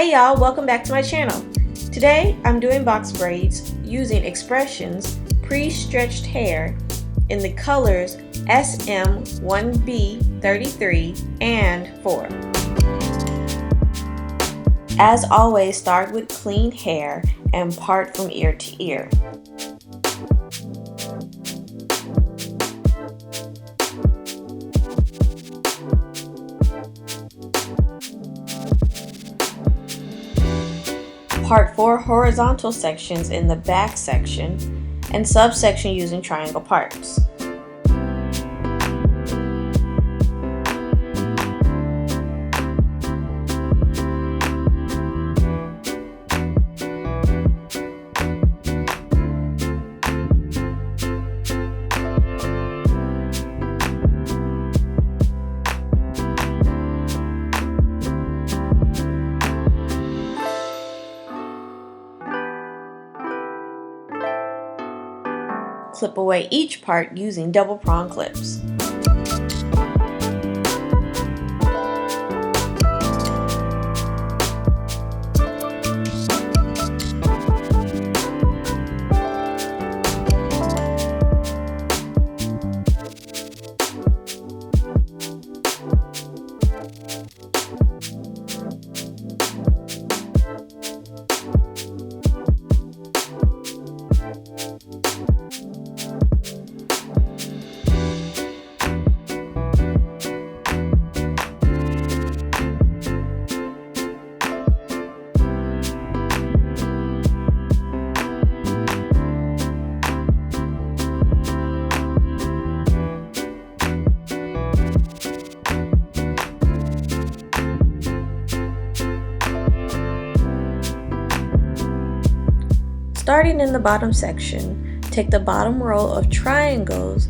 Hey y'all, welcome back to my channel. Today I'm doing box braids using X-Pression's pre-stretched hair in the colors SM1B33 and 4. As always, start with clean hair and part from ear to ear. Part 4 horizontal sections in the back section and subsection using triangle parts. Clip away each part using double prong clips. Starting in the bottom section, take the bottom row of triangles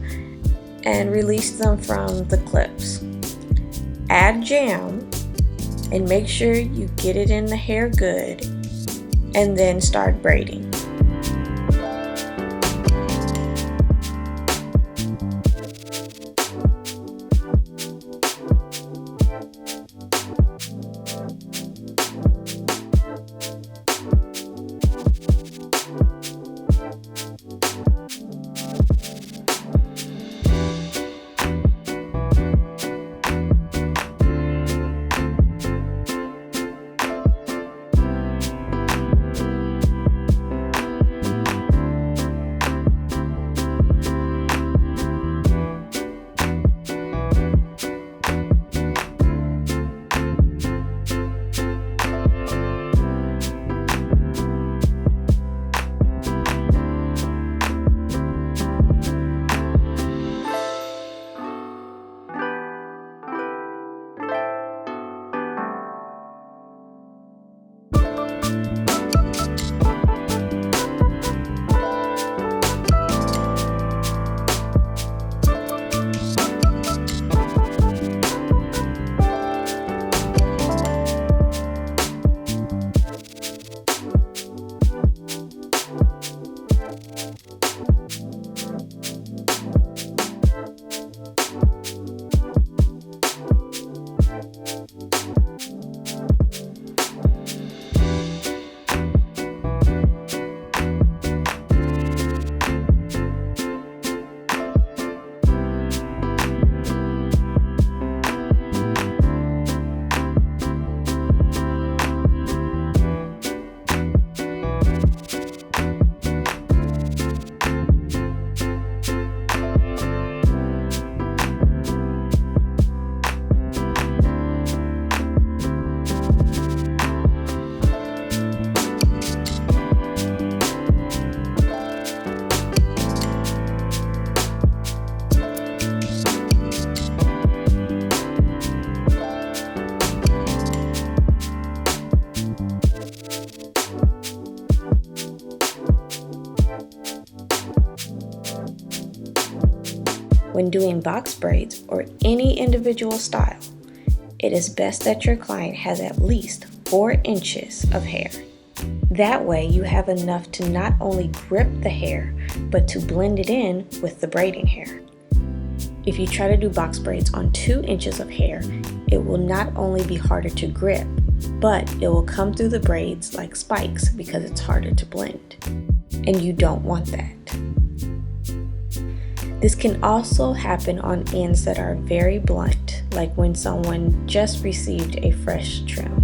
and release them from the clips. Add jam and make sure you get it in the hair good, and then start braiding. When doing box braids or any individual style, it is best that your client has at least 4 inches of hair. That way you have enough to not only grip the hair, but to blend it in with the braiding hair. If you try to do box braids on 2 inches of hair, it will not only be harder to grip, but it will come through the braids like spikes because it's harder to blend, and you don't want that. This can also happen on ends that are very blunt, like when someone just received a fresh trim.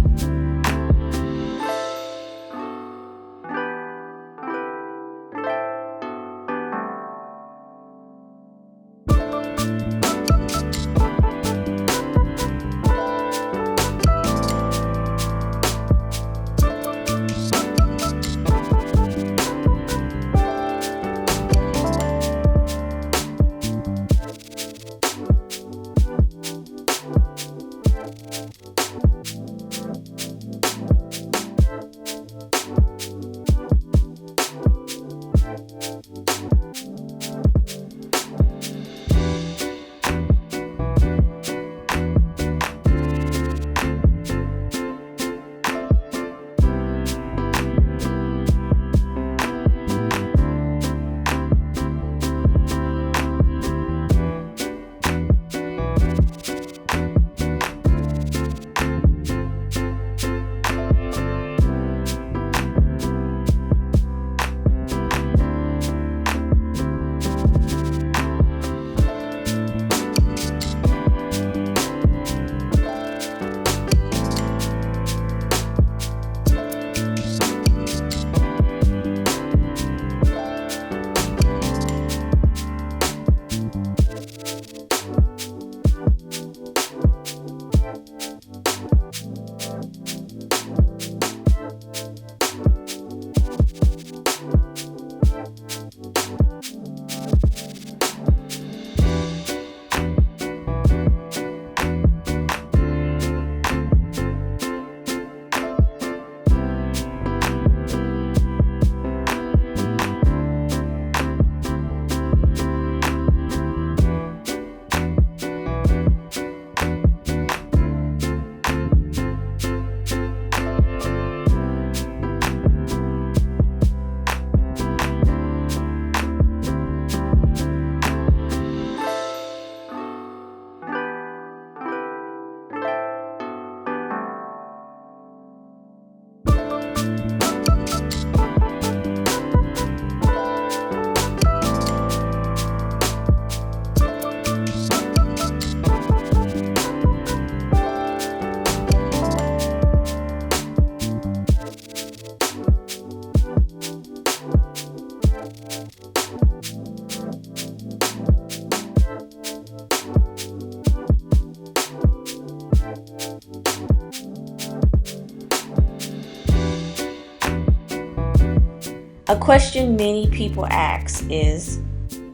A question many people ask is,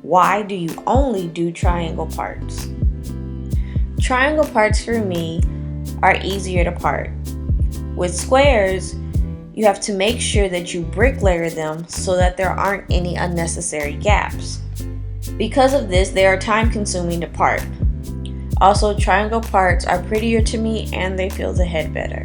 why do you only do triangle parts? Triangle parts for me are easier to part. With squares, you have to make sure that you bricklayer them so that there aren't any unnecessary gaps. Because of this, they are time consuming to part. Also, triangle parts are prettier to me and they fill the head better.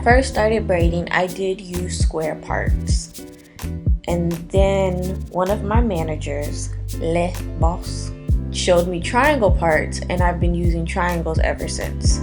first started braiding, I did use square parts. And then one of my managers, Le Boss, showed me triangle parts, and I've been using triangles ever since.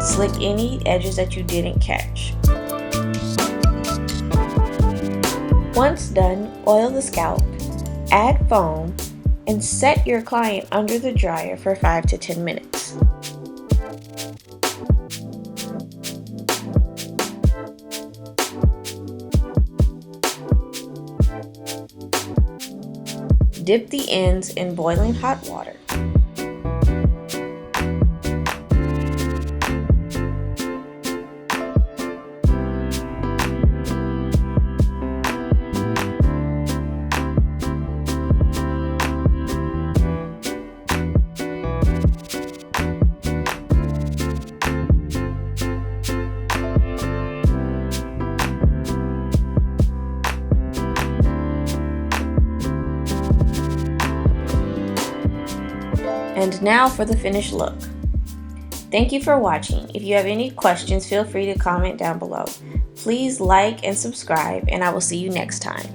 Slick any edges that you didn't catch. Once done, oil the scalp, add foam, and set your client under the dryer for 5 to 10 minutes. Dip the ends in boiling hot water. And now for the finished look. Thank you for watching. If you have any questions, feel free to comment down below. Please like and subscribe, and I will see you next time.